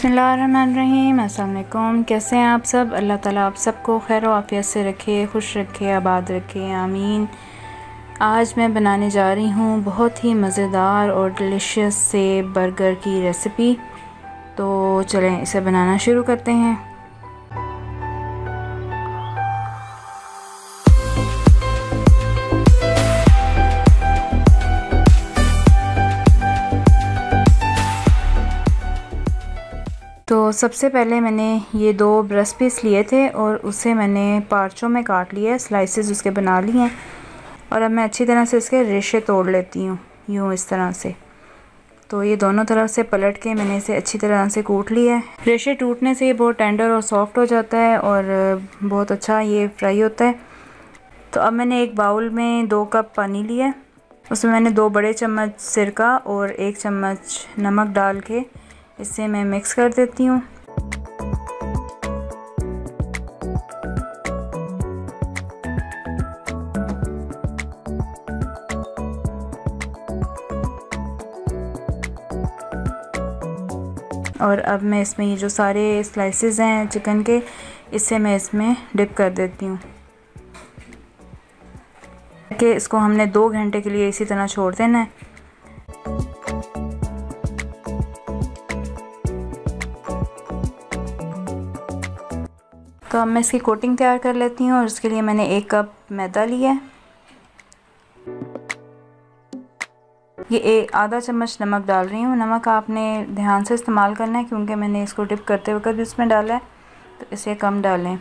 बिस्मिल्लाहिर्रहमानिर्रहीम। अस्सलाम वालेकुम। कैसे हैं आप सब? अल्लाह ताला आप सबको खैर और आफियत से रखे, खुश रखे, आबाद रखे, आमीन। आज मैं बनाने जा रही हूँ बहुत ही मज़ेदार और डिलीशियस से बर्गर की रेसिपी। तो चलें इसे बनाना शुरू करते हैं। तो सबसे पहले मैंने ये 2 ब्रेस्ट पीस लिए थे और उसे मैंने पार्चों में काट लिया है, स्लाइसेस उसके बना लिए हैं। और अब मैं अच्छी तरह से इसके रेशे तोड़ लेती हूँ, यूँ इस तरह से। तो ये दोनों तरफ से पलट के मैंने इसे अच्छी तरह से कूट लिया है। रेशे टूटने से ये बहुत टेंडर और सॉफ्ट हो जाता है और बहुत अच्छा ये फ्राई होता है। तो अब मैंने एक बाउल में 2 कप पानी लिया है, उसमें मैंने 2 बड़े चम्मच सिरका और 1 चम्मच नमक डाल के इसे मैं मिक्स कर देती हूँ। और अब मैं इसमें ये जो सारे स्लाइसेस हैं चिकन के, इसे मैं इसमें डिप कर देती हूँ कि इसको हमने 2 घंटे के लिए इसी तरह छोड़ देना है। तो अब मैं इसकी कोटिंग तैयार कर लेती हूँ और उसके लिए मैंने 1 कप मैदा लिया है। ये आधा चम्मच नमक डाल रही हूँ। नमक आपने ध्यान से इस्तेमाल करना है क्योंकि मैंने इसको डिप करते वक्त भी इसमें डाला है, तो इसे कम डालें।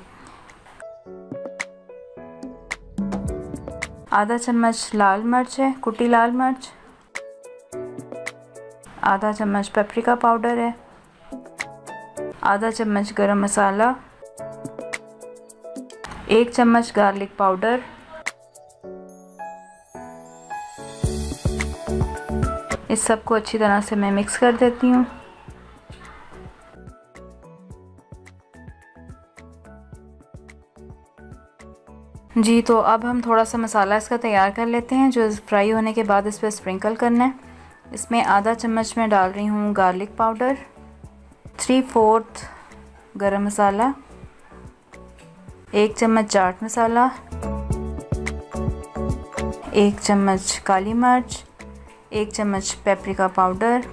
आधा चम्मच लाल मिर्च है, कुटी लाल मिर्च। आधा चम्मच पेपरिका पाउडर है। आधा चम्मच गरम मसाला। 1 चम्मच गार्लिक पाउडर। इस सब को अच्छी तरह से मैं मिक्स कर देती हूँ। जी, तो अब हम थोड़ा सा मसाला इसका तैयार कर लेते हैं जो फ्राई होने के बाद इस पर स्प्रिंकल करना है। इसमें आधा चम्मच में डाल रही हूँ गार्लिक पाउडर, 3/4 गरम मसाला, 1 चम्मच चाट मसाला, 1 चम्मच काली मिर्च, 1 चम्मच पेपरिका पाउडर,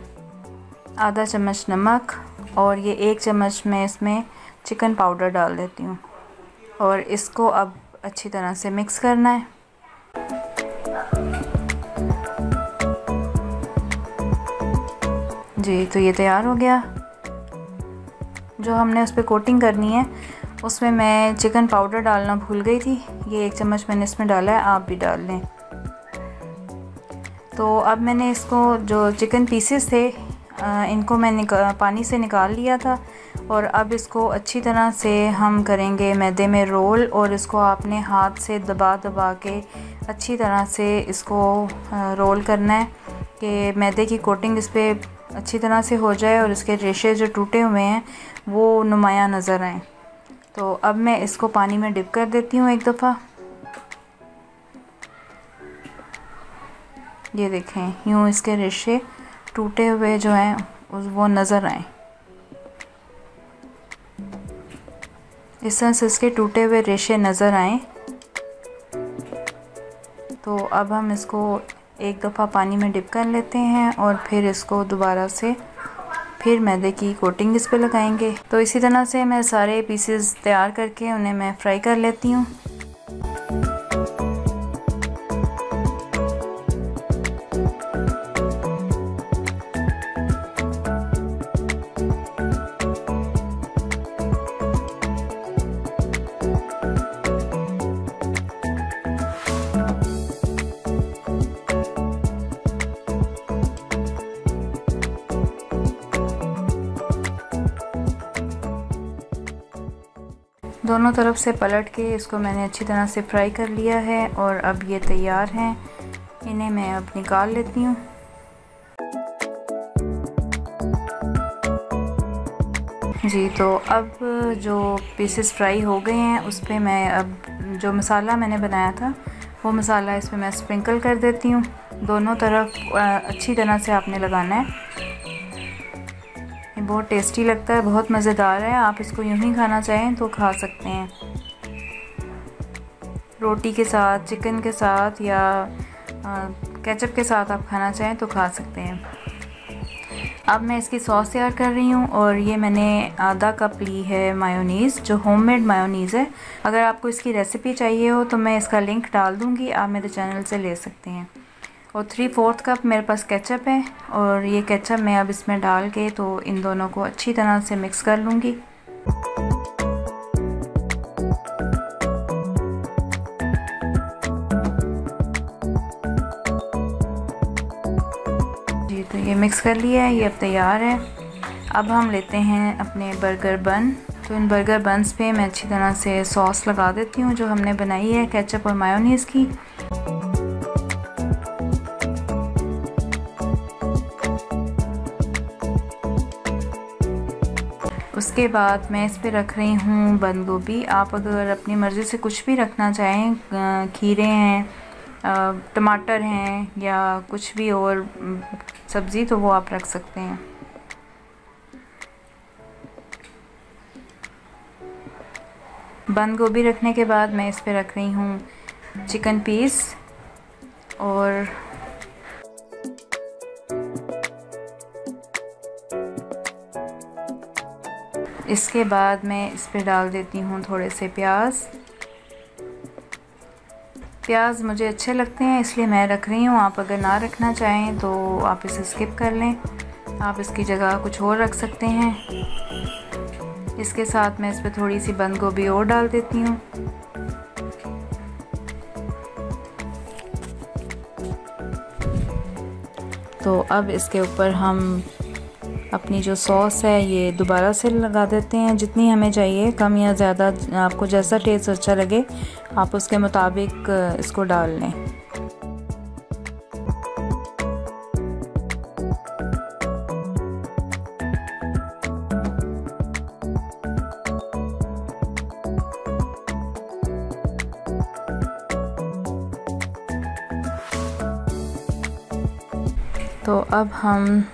आधा चम्मच नमक और ये 1 चम्मच मैं इसमें चिकन पाउडर डाल देती हूँ। और इसको अब अच्छी तरह से मिक्स करना है। जी, तो ये तैयार हो गया। जो हमने उस पर कोटिंग करनी है उसमें मैं चिकन पाउडर डालना भूल गई थी। ये 1 चम्मच मैंने इसमें डाला है, आप भी डाल लें। तो अब मैंने इसको जो चिकन पीसेस थे इनको मैं पानी से निकाल लिया था और अब इसको अच्छी तरह से हम करेंगे मैदे में रोल। और इसको आपने हाथ से दबा दबा के अच्छी तरह से इसको रोल करना है कि मैदे की कोटिंग इस पर अच्छी तरह से हो जाए और इसके रेशे जो टूटे हुए हैं वो नुमाया नज़र आएँ। तो अब मैं इसको पानी में डिप कर देती हूँ 1 दफ़ा। ये देखें, यूँ इसके रेशे टूटे हुए जो हैं वो नज़र आए। इस तरह से इसके टूटे हुए रेशे नज़र आए। तो अब हम इसको 1 दफ़ा पानी में डिप कर लेते हैं और फिर इसको दोबारा से फिर मैदे की कोटिंग इस पे लगाएंगे। तो इसी तरह से मैं सारे पीसेस तैयार करके उन्हें मैं फ्राई कर लेती हूँ। दोनों तरफ से पलट के इसको मैंने अच्छी तरह से फ्राई कर लिया है और अब ये तैयार हैं। इन्हें मैं अब निकाल लेती हूँ। जी, तो अब जो पीसेस फ्राई हो गए हैं उस पर मैं अब जो मसाला मैंने बनाया था वो मसाला इस पर मैं स्प्रिंकल कर देती हूँ। दोनों तरफ अच्छी तरह से आपने लगाना है। बहुत टेस्टी लगता है, बहुत मज़ेदार है। आप इसको यूँ ही खाना चाहें तो खा सकते हैं, रोटी के साथ, चिकन के साथ या केचप के साथ आप खाना चाहें तो खा सकते हैं। अब मैं इसकी सॉस तैयार कर रही हूँ और ये मैंने आधा कप ली है मायोनीज़, जो होममेड मायोनीज़ है। अगर आपको इसकी रेसिपी चाहिए हो तो मैं इसका लिंक डाल दूँगी, आप मेरे चैनल से ले सकते हैं। और 3/4 कप मेरे पास केचप है और ये केचप मैं अब इसमें डाल के तो इन दोनों को अच्छी तरह से मिक्स कर लूँगी। जी, तो ये मिक्स कर लिया है, ये अब तैयार है। अब हम लेते हैं अपने बर्गर बन। तो इन बर्गर बन्स पे मैं अच्छी तरह से सॉस लगा देती हूँ जो हमने बनाई है केचप और मायोनीज़ की। उसके बाद मैं इस पे रख रही हूँ बंद गोभी। आप अगर अपनी मर्ज़ी से कुछ भी रखना चाहें, खीरे हैं, टमाटर हैं या कुछ भी और सब्ज़ी, तो वो आप रख सकते हैं। बंद गोभी रखने के बाद मैं इस पे रख रही हूँ चिकन पीस और इसके बाद मैं इस पे डाल देती हूँ थोड़े से प्याज मुझे अच्छे लगते हैं इसलिए मैं रख रही हूँ। आप अगर ना रखना चाहें तो आप इसे स्किप कर लें, आप इसकी जगह कुछ और रख सकते हैं। इसके साथ मैं इस पे थोड़ी सी बंद गोभी और डाल देती हूँ। तो अब इसके ऊपर हम अपनी जो सॉस है ये दोबारा से लगा देते हैं, जितनी हमें चाहिए, कम या ज़्यादा, आपको जैसा टेस्ट अच्छा लगे आप उसके मुताबिक इसको डाल लें। तो अब हम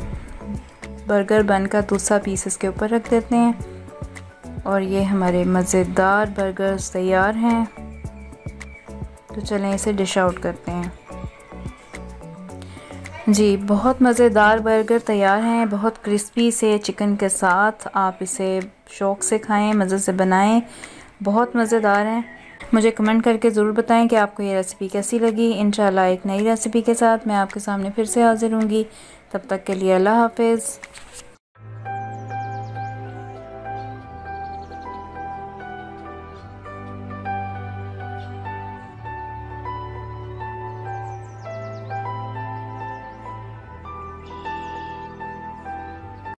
बर्गर बन का दूसरा पीस इसके ऊपर रख देते हैं और ये हमारे मज़ेदार बर्गर्स तैयार हैं। तो चलें इसे डिश आउट करते हैं। जी, बहुत मज़ेदार बर्गर तैयार हैं, बहुत क्रिस्पी से चिकन के साथ। आप इसे शौक़ से खाएं, मज़े से बनाएं, बहुत मज़ेदार हैं। मुझे कमेंट करके ज़रूर बताएं कि आपको ये रेसिपी कैसी लगी। इंशाल्लाह एक नई रेसिपी के साथ मैं आपके सामने फिर से हाज़िर होंगी। तब तक के लिए अल्लाह हाफ़िज़।